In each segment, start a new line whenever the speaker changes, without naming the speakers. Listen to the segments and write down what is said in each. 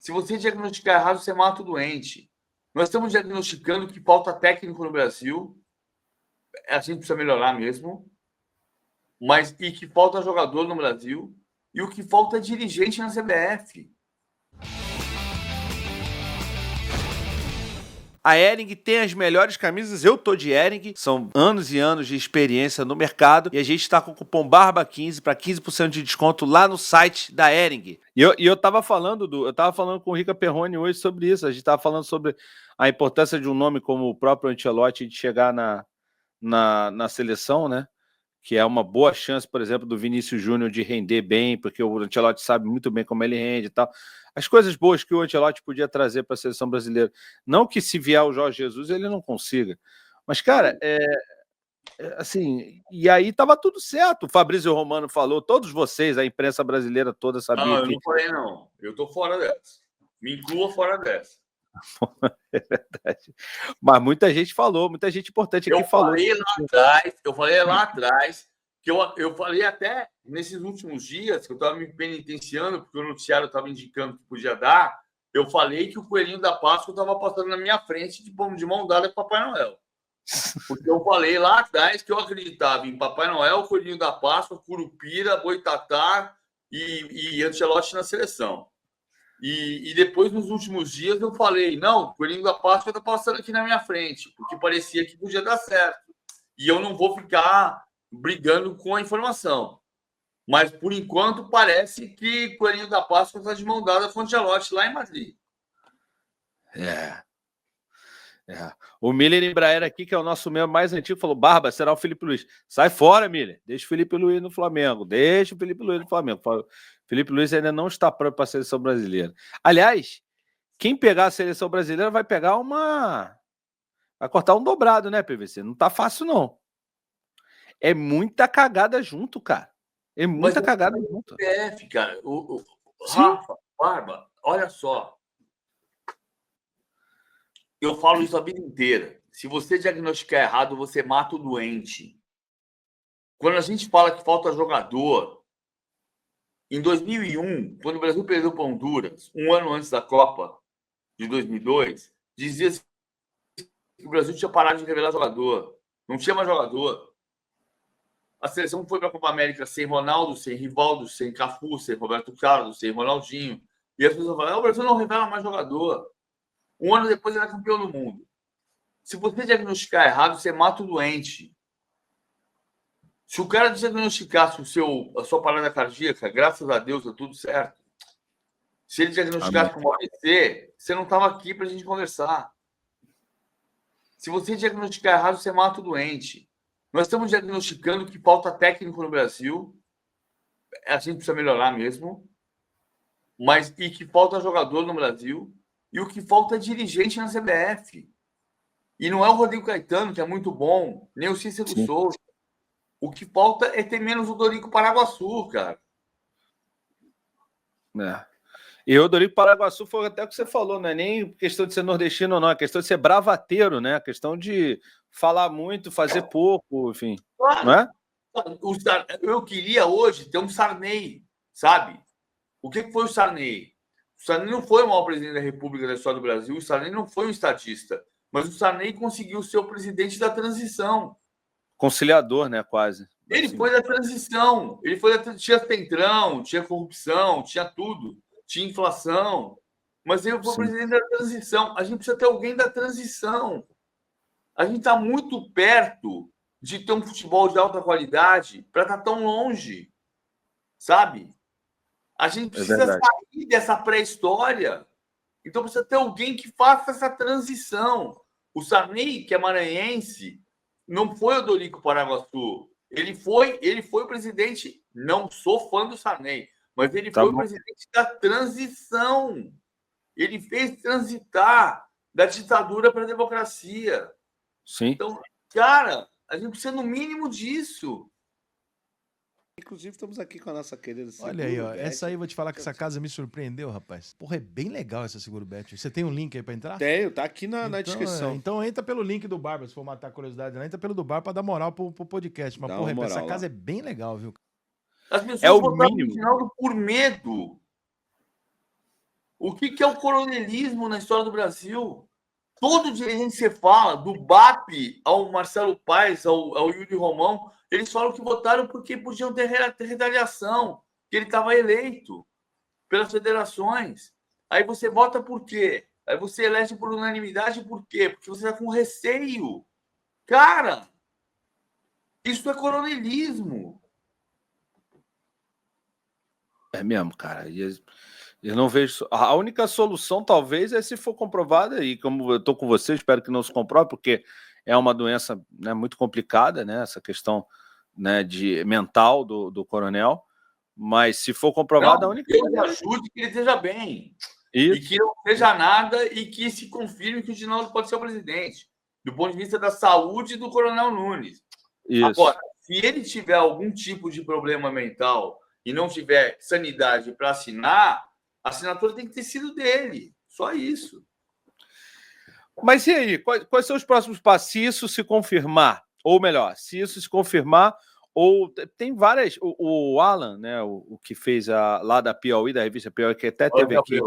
Se você diagnosticar errado, você mata o doente. Nós estamos diagnosticando que falta técnico no Brasil. A gente precisa melhorar mesmo. E que falta jogador no Brasil. E o que falta é dirigente na CBF.
A Hering tem as melhores camisas, eu tô de Hering, são anos e anos de experiência no mercado e a gente está com o cupom BARBA15 para 15% de desconto lá no site da Hering. E eu tava falando com o Rica Perrone hoje sobre isso, a gente tava falando sobre a importância de um nome como o próprio Ancelotti de chegar na seleção, né? Que é uma boa chance, por exemplo, do Vinícius Júnior de render bem, porque o Ancelotti sabe muito bem como ele rende e tal. As coisas boas que o Ancelotti podia trazer para a seleção brasileira. Não que se vier o Jorge Jesus ele não consiga. Mas, cara, assim, e aí estava tudo certo. O Fabrício Romano falou, todos vocês, a imprensa brasileira toda sabia
Não, eu
que...
não falei, não. Eu tô fora dessa. Me inclua fora dessa.
É verdade. Mas muita gente falou, muita gente importante aqui falou.
Eu falei lá atrás, que eu falei até nesses últimos dias, que eu estava me penitenciando, porque o noticiário estava indicando que podia dar, eu falei que o coelhinho da Páscoa estava passando na minha frente de mão dada com o Papai Noel. Porque eu falei lá atrás que eu acreditava em Papai Noel, coelhinho da Páscoa, Curupira, Boitatá e Ancelotti na seleção. E depois, nos últimos dias, eu falei, não, o coelhinho da Páscoa está passando aqui na minha frente, porque parecia que podia dar certo. E eu não vou ficar brigando com a informação. Mas, por enquanto, parece que o coelhinho da Páscoa está de mão dada com o Ancelotti lá em Madrid.
O Miller Embraer aqui, que é o nosso membro mais antigo, falou, Barba, será o Felipe Luiz. Sai fora, Miller. Deixa o Felipe Luiz no Flamengo. Deixa o Felipe Luiz no Flamengo. Felipe Luiz ainda não está pronto para a seleção brasileira. Aliás, quem pegar a seleção brasileira vai pegar vai cortar um dobrado, né, PVC? Não tá fácil, não. É muita cagada junto, cara. É muita cagada junto.
Cara. Rafa, Barba, olha só. Eu falo isso a vida inteira. Se você diagnosticar errado, você mata o doente. Quando a gente fala que falta jogador, em 2001, quando o Brasil perdeu para Honduras, um ano antes da Copa de 2002, dizia-se que o Brasil tinha parado de revelar jogador. Não tinha mais jogador. A seleção foi para a Copa América sem Ronaldo, sem Rivaldo, sem Cafu, sem Roberto Carlos, sem Ronaldinho. E as pessoas falam, o Brasil não revela mais jogador. Um ano depois era campeão do mundo. Se você diagnosticar errado, você mata o doente. Se o cara diagnosticasse a sua parada cardíaca, graças a Deus, deu tudo certo. Se ele diagnosticasse com AVC, você não estava aqui para a gente conversar. Se você diagnosticar errado, você mata o doente. Nós estamos diagnosticando que falta técnico no Brasil. A gente precisa melhorar mesmo. E que falta jogador no Brasil. E o que falta é dirigente na CBF. E não é o Rodrigo Caetano, que é muito bom, nem o Cícero Souza. O que falta é ter menos o Dorico Paraguaçu, cara.
E o Dorico Paraguaçu foi até o que você falou, não é nem questão de ser nordestino ou não, é questão de ser bravateiro, né? A questão de falar muito, fazer pouco, enfim.
Claro.
Não é?
Eu queria hoje ter um Sarney, sabe? O que foi o Sarney? O Sarney não foi o maior presidente da República da história do Brasil, o Sarney não foi um estatista, mas o Sarney conseguiu ser o presidente da transição.
Conciliador, né? Quase.
Ele foi da transição. Tinha centrão, tinha corrupção, tinha tudo. Tinha inflação. Mas ele foi o presidente da transição. A gente precisa ter alguém da transição. A gente está muito perto de ter um futebol de alta qualidade para estar tão longe. Sabe? A gente precisa sair dessa pré-história. Então precisa ter alguém que faça essa transição. O Sarney, que é maranhense, não foi o Dorico Paraguaçu. Ele foi o presidente. Não sou fã do Sarney, mas ele foi o presidente da transição. Ele fez transitar da ditadura para a democracia.
Sim.
Então, cara, a gente precisa no mínimo disso.
Inclusive, estamos aqui com a nossa querida Seguro
Olha aí, ó.
Bet.
Essa aí, vou te falar que essa casa me surpreendeu, rapaz. Porra, é bem legal essa Seguro Bet. Você tem um link aí pra entrar?
Tenho, tá aqui na descrição.
Então entra pelo link do Barba, se for matar a curiosidade lá. Entra pelo do Barba pra dar moral pro podcast. Mas, porra, essa casa é bem legal, viu?
As pessoas votaram no Reginaldo por medo. O que é o coronelismo na história do Brasil? Todo dirigente que você fala, do BAP ao Marcelo Paes, ao Yuri Romão, eles falam que votaram porque podiam ter retaliação, que ele estava eleito pelas federações. Aí você vota por quê? Aí você elege por unanimidade por quê? Porque você está com receio. Cara, isso é coronelismo.
É mesmo, cara. Eu não vejo. A única solução, talvez, é se for comprovada, e como eu estou com você, espero que não se comprove, porque é uma doença, né, muito complicada, né? Essa questão, né, mental do coronel. Mas se for comprovada, a única.
Deus ajude que ele esteja bem.
Isso.
E que não seja nada e que se confirme que o Ginaldo pode ser o presidente, do ponto de vista da saúde do Coronel Nunes.
Isso.
Agora, se ele tiver algum tipo de problema mental e não tiver sanidade para assinar, a assinatura tem que ter sido dele. Só isso.
Mas e aí? Quais são os próximos passos? Se isso se confirmar, ou melhor, se isso se confirmar, ou tem várias. O Alan, né, o que fez lá da Piauí, da revista Piauí, que até teve aqui.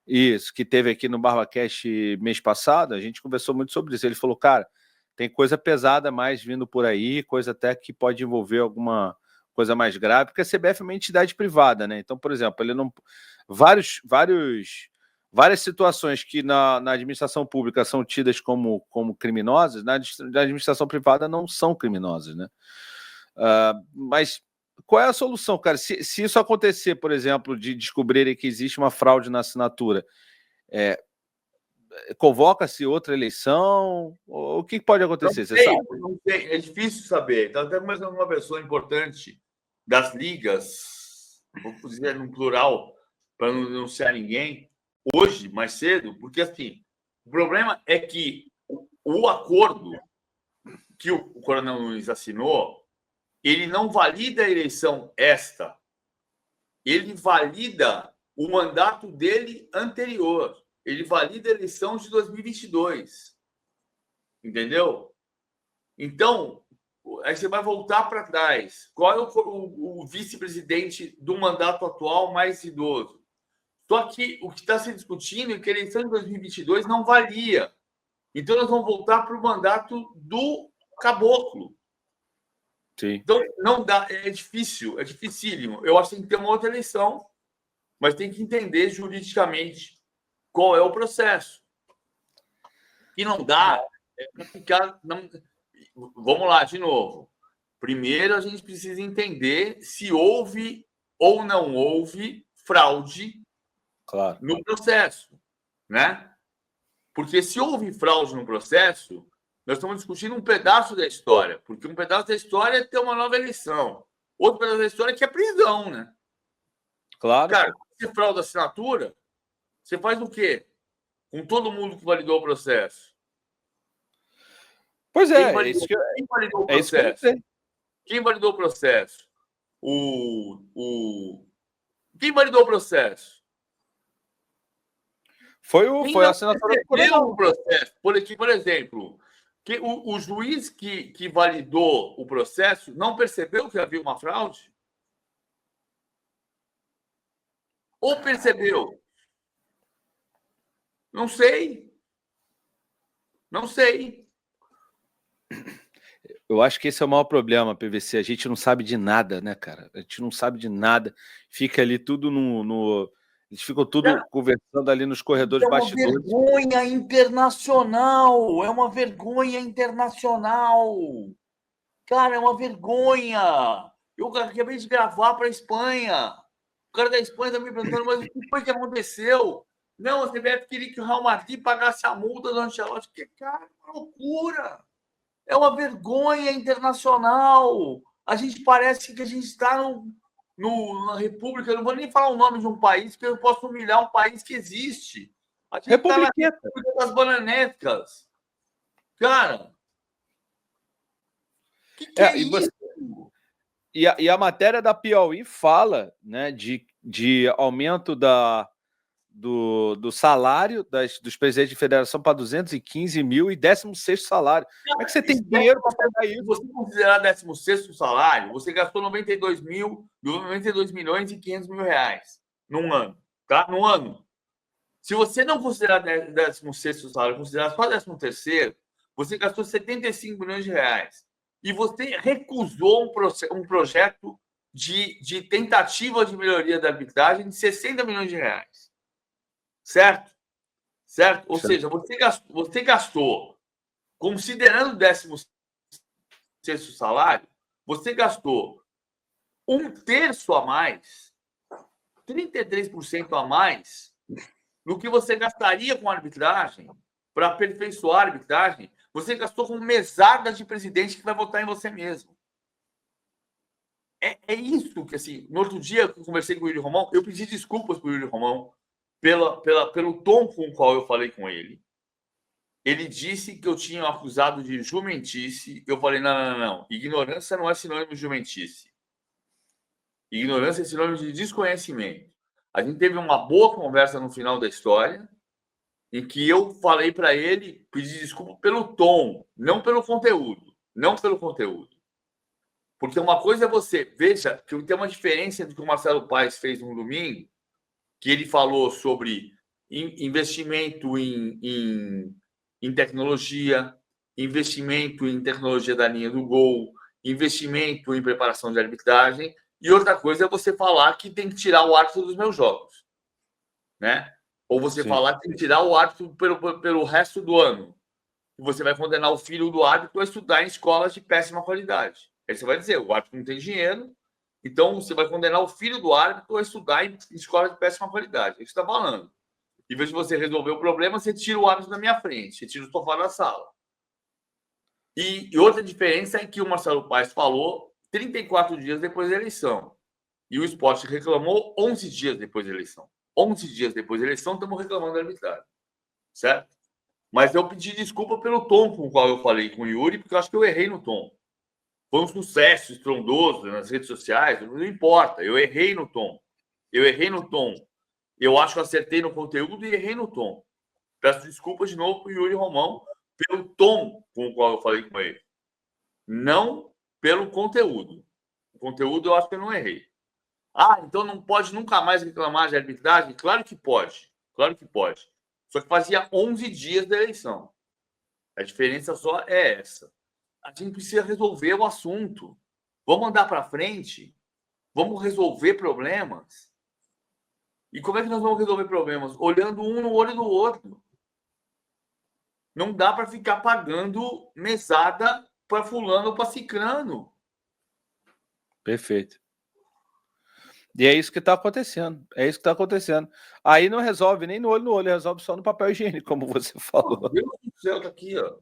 Isso, que teve aqui no BarbaCast mês passado, a gente conversou muito sobre isso. Ele falou, cara, tem coisa pesada mais vindo por aí, coisa até que pode envolver alguma coisa mais grave, porque a CBF é uma entidade privada, né? Então, por exemplo, ele não. Várias situações que na administração pública são tidas como criminosas, na administração privada não são criminosas, né? Mas qual é a solução, cara? Se isso acontecer, por exemplo, de descobrirem que existe uma fraude na assinatura, convoca-se outra eleição? O que pode acontecer? Você sabe?
Não sei, é difícil saber. Está até começando uma pessoa importante das ligas, vou dizer no plural, para não denunciar ninguém, hoje, mais cedo, porque assim, o problema é que o acordo que o Coronel Nunes assinou, ele não valida a eleição esta, ele valida o mandato dele anterior, ele valida a eleição de 2022, entendeu? Então, aí você vai voltar para trás. Qual é o vice-presidente do mandato atual mais idoso? Só que o que está se discutindo é que a eleição de 2022 não valia. Então, nós vamos voltar para o mandato do caboclo.
Sim.
Então, não dá, é difícil, é dificílimo. Eu acho que tem que ter uma outra eleição, mas tem que entender juridicamente qual é o processo. E não dá para ficar... Vamos lá, de novo. Primeiro, a gente precisa entender se houve ou não houve fraude no processo, né? Porque se houve fraude no processo, nós estamos discutindo um pedaço da história, porque um pedaço da história é ter uma nova eleição. Outro pedaço da história é que é prisão, né?
Claro.
Cara, se você frauda a assinatura, você faz o quê? Com todo mundo que validou o processo.
Pois é,
quem validou o processo? Quem validou o processo? Quem validou o processo? Foi a assinatura do Coronel. Processo. Por exemplo, o juiz que validou o processo não percebeu que havia uma fraude? Ou percebeu? Não sei. Não sei.
Eu acho que esse é o maior problema, PVC. A gente não sabe de nada, né, cara? A gente não sabe de nada. Fica ali tudo Eles ficam tudo conversando ali nos corredores bastidores.
É uma vergonha internacional. É uma vergonha internacional. Cara, é uma vergonha. Eu acabei de gravar para a Espanha. O cara da Espanha está me perguntando, mas o que foi que aconteceu? Não, a CBF queria que o Real Madrid pagasse a multa do Ancelotti. Cara, é uma loucura. É uma vergonha internacional. A gente parece que a gente está na República. Eu não vou nem falar o nome de um país, porque eu posso humilhar um país que existe. A gente está na República das Bananescas. Cara, que é isso?
E a matéria da Piauí fala, né, de aumento do salário dos presidentes de federação para 215 mil e 16º salário. Como é que você tem dinheiro para pagar isso?
Se você considerar 16º salário, você gastou 92 milhões e 500 mil reais num ano, tá? Num ano. Se você não considerar 16º salário, considerar só 13º, você gastou 75 milhões de reais. E você recusou um projeto de tentativa de melhoria da arbitragem de 60 milhões de reais. Certo? Certo? Ou seja, você gastou, considerando o 16º salário, você gastou 1/3 a mais, 33% a mais, no que você gastaria com a arbitragem, para aperfeiçoar a arbitragem, você gastou com mesada de presidente que vai votar em você mesmo. É isso que, assim, no outro dia que eu conversei com o Yuri Romão, eu pedi desculpas para o Yuri Romão pelo tom com o qual eu falei com ele. Ele disse que eu tinha acusado de jumentice. Eu falei, não. Ignorância não é sinônimo de jumentice. Ignorância é sinônimo de desconhecimento. A gente teve uma boa conversa no final da história, em que eu falei para ele, pedi desculpa pelo tom, não pelo conteúdo. Não pelo conteúdo. Porque uma coisa é você... Veja que tem uma diferença do que o Marcelo Paes fez no domingo, que ele falou sobre investimento em tecnologia, investimento em tecnologia da linha do gol, investimento em preparação de arbitragem, e outra coisa é você falar que tem que tirar o árbitro dos meus jogos, né? Ou você falar que tem que tirar o árbitro pelo resto do ano. E você vai condenar o filho do árbitro a estudar em escolas de péssima qualidade. Aí você vai dizer, o árbitro não tem dinheiro, então você vai condenar o filho do árbitro a estudar em escolas de péssima qualidade. É isso que você está falando. Em vez de você resolver o problema, você tira o árbitro da minha frente, você tira o sofá da sala. E outra diferença é que o Marcelo Paes falou 34 dias depois da eleição. E o Sport reclamou 11 dias depois da eleição. 11 dias depois da eleição, estamos reclamando da arbitragem. Certo? Mas eu pedi desculpa pelo tom com o qual eu falei com o Yuri, porque eu acho que eu errei no tom. Foi um sucesso estrondoso nas redes sociais, não importa. Eu errei no tom. Eu acho que eu acertei no conteúdo e errei no tom. Peço desculpas de novo para o Yuri Romão pelo tom com o qual eu falei com ele. Não pelo conteúdo. O conteúdo eu acho que eu não errei. Então não pode nunca mais reclamar de arbitragem? Claro que pode. Claro que pode. Só que fazia 11 dias da eleição. A diferença só é essa. A gente precisa resolver o assunto. Vamos andar para frente. Vamos resolver problemas. E como é que nós vamos resolver problemas? Olhando um no olho do outro. Não dá para ficar pagando mesada para fulano ou para cicrano.
Perfeito. E é isso que está acontecendo. Aí não resolve nem no olho, resolve só no papel higiênico, como você falou.
Meu Deus do céu, tá aqui, ó.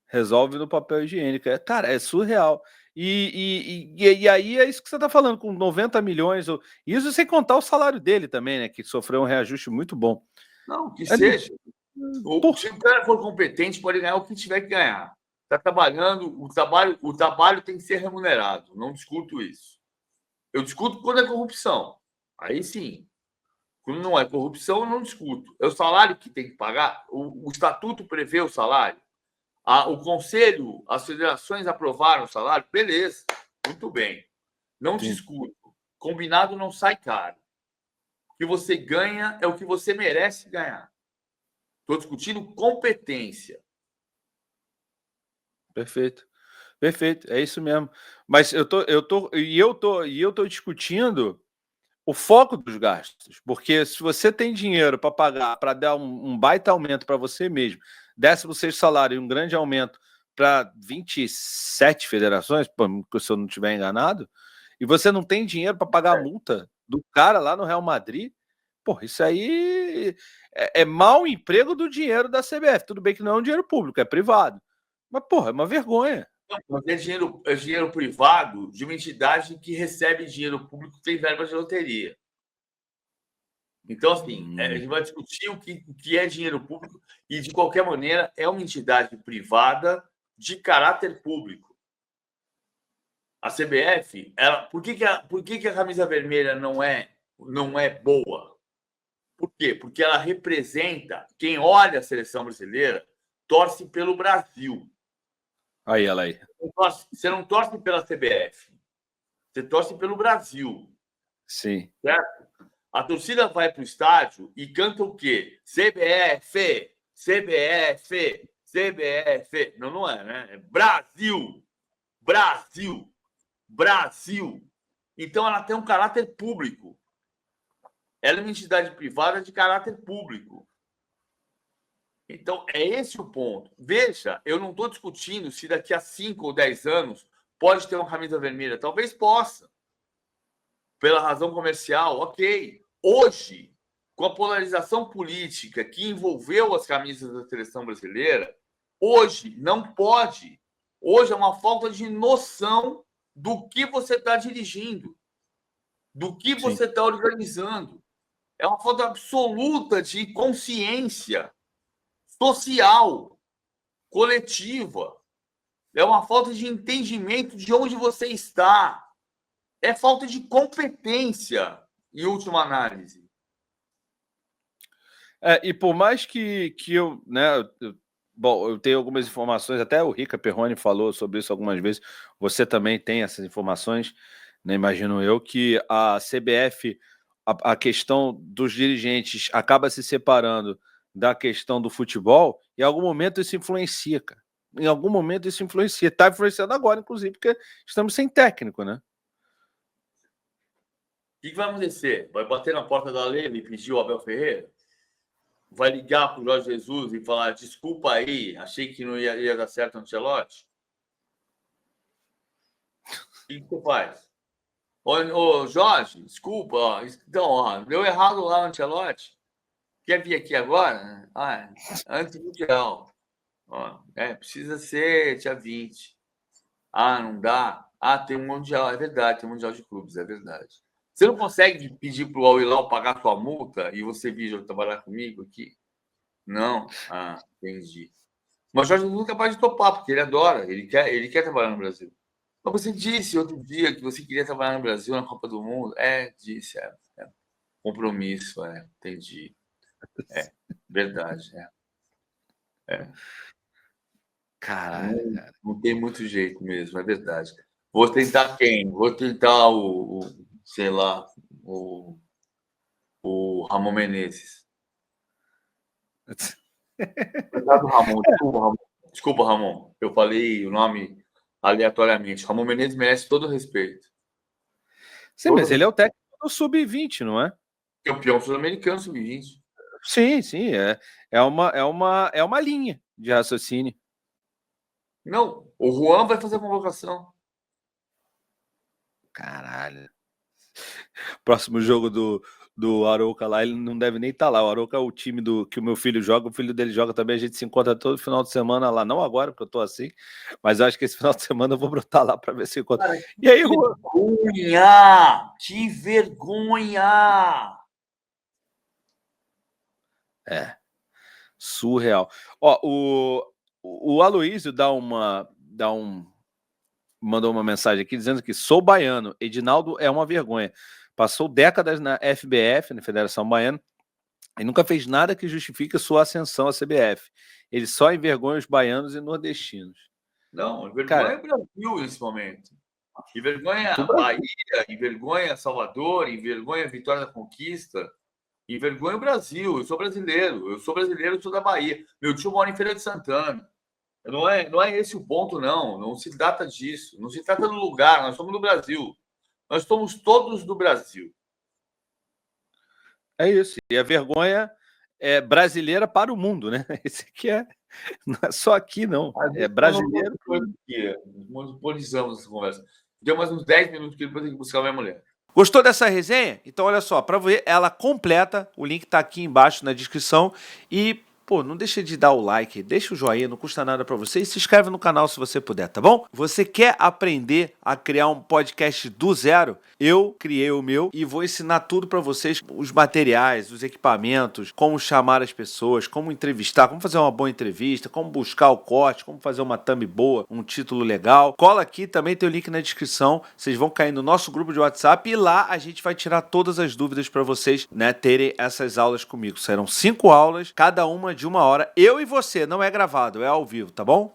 Resolve no papel higiênico. Cara, é surreal. E aí é isso que você está falando, com 90 milhões. Isso sem contar o salário dele também, né? Que sofreu um reajuste muito bom.
Não, que seja. Se o cara for competente, pode ganhar o que tiver que ganhar. Está trabalhando, o trabalho tem que ser remunerado. Não discuto isso. Eu discuto quando é corrupção. Aí sim. Quando não é corrupção, eu não discuto. É o salário que tem que pagar. O estatuto prevê o salário. O conselho, as federações aprovaram o salário. Beleza. Muito bem. Não discuto. Combinado não sai caro. O que você ganha é o que você merece ganhar. Estou discutindo competência.
Perfeito. É isso mesmo. Mas eu tô discutindo o foco dos gastos, porque se você tem dinheiro para pagar, para dar um baita aumento para você mesmo, 16º salário e um grande aumento para 27 federações, se eu não estiver enganado, e você não tem dinheiro para pagar a multa do cara lá no Real Madrid, isso aí é mau emprego do dinheiro da CBF. Tudo bem que não é um dinheiro público, é privado. Mas, é uma vergonha.
É dinheiro privado de uma entidade que recebe dinheiro público que tem verba de loteria. Então, assim, a gente vai discutir o que é dinheiro público e, de qualquer maneira, é uma entidade privada de caráter público. A CBF, por que a camisa vermelha não é boa? Por quê? Porque ela representa, quem olha a seleção brasileira, torce pelo Brasil.
Aí, ela aí.
Você não torce pela CBF. Você torce pelo Brasil.
Sim.
Certo? A torcida vai para o estádio e canta o quê? CBF, CBF, CBF. Não, não é, né? É Brasil, Brasil, Brasil. Então ela tem um caráter público. Ela é uma entidade privada de caráter público. Então, é esse o ponto. Veja, eu não estou discutindo se daqui a 5 ou 10 anos pode ter uma camisa vermelha. Talvez possa. Pela razão comercial, ok. Hoje, com a polarização política que envolveu as camisas da seleção brasileira, hoje não pode. Hoje é uma falta de noção do que você está dirigindo, do que você está organizando. É uma falta absoluta de consciência social, coletiva. É uma falta de entendimento de onde você está. É falta de competência, em última análise.
E por mais que eu, né, bom, eu tenho algumas informações, até o Rica Perrone falou sobre isso algumas vezes, você também tem essas informações, né, imagino eu, que a CBF, a questão dos dirigentes acaba se separando da questão do futebol, em algum momento isso influencia, cara. Em algum momento isso influencia. Está influenciando agora, inclusive, porque estamos sem técnico, né?
O que vai acontecer? Vai bater na porta da Lele e pedir o Abel Ferreira? Vai ligar para o Jorge Jesus e falar: desculpa aí, achei que não ia dar certo o Ancelotti? O que você faz? Ô, Jorge, desculpa, ó, então, ó, deu errado lá o Ancelotti. Quer vir aqui agora? Antes do Mundial. Precisa ser dia 20. Não dá? Tem um Mundial, é verdade, tem um Mundial de Clubes, é verdade. Você não consegue pedir para o Al-Hilal pagar sua multa e você vir trabalhar comigo aqui? Não? Entendi. Mas o Jorge nunca é capaz de topar, porque ele adora, ele quer trabalhar no Brasil. Mas você disse outro dia que você queria trabalhar no Brasil na Copa do Mundo. Disse, compromisso, entendi. Verdade,
Caralho, cara.
Não tem muito jeito mesmo, é verdade. Vou tentar quem? Vou tentar sei lá, o Ramon Menezes. Obrigado, Ramon. Desculpa, Ramon. Eu falei o nome aleatoriamente. Ramon Menezes merece todo o respeito.
Sim, mas ele é o técnico do Sub-20, não é?
Campeão sul-americano Sub-20.
Sim. É uma linha de raciocínio.
Não, o Juan vai fazer a convocação.
Caralho. Próximo jogo do Arouca lá, ele não deve nem estar lá. O Arouca é o time que o meu filho joga, o filho dele joga também. A gente se encontra todo final de semana lá. Não agora, porque eu tô assim, mas eu acho que esse final de semana eu vou brotar lá para ver se encontra.
Cara,
e aí,
Juan? Vergonha! Que vergonha!
Surreal. Ó, o Aloysio mandou uma mensagem aqui dizendo que sou baiano, Edinaldo é uma vergonha. Passou décadas na FBF, na Federação Baiana, e nunca fez nada que justifique sua ascensão à CBF. Ele só envergonha os baianos e nordestinos.
Não, envergonha o Brasil nesse momento. Envergonha a Bahia, envergonha Salvador, envergonha a Vitória da Conquista, envergonha o Brasil. Eu sou brasileiro, eu sou da Bahia. Meu tio mora em Feira de Santana. Não é esse o ponto, não. Não se trata disso. Não se trata do lugar. Nós somos do Brasil. Nós somos todos do Brasil.
É isso. E a vergonha é brasileira para o mundo, né? Esse aqui não é só aqui, não. É brasileiro.
Monopolizamos essa conversa. Deu mais uns 10 minutos que depois eu tenho que buscar a minha mulher.
Gostou dessa resenha? Então olha só, para ver ela completa, o link tá aqui embaixo na descrição e não deixa de dar o like, deixa o joinha, não custa nada para você e se inscreve no canal se você puder, tá bom? Você quer aprender a criar um podcast do zero? Eu criei o meu e vou ensinar tudo para vocês, os materiais, os equipamentos, como chamar as pessoas, como entrevistar, como fazer uma boa entrevista, como buscar o corte, como fazer uma thumb boa, um título legal. Cola aqui, também tem o link na descrição, vocês vão cair no nosso grupo de WhatsApp e lá a gente vai tirar todas as dúvidas para vocês, né, terem essas aulas comigo. Serão 5 aulas, cada uma de 1 hora. Eu e você, não é gravado, é ao vivo, tá bom?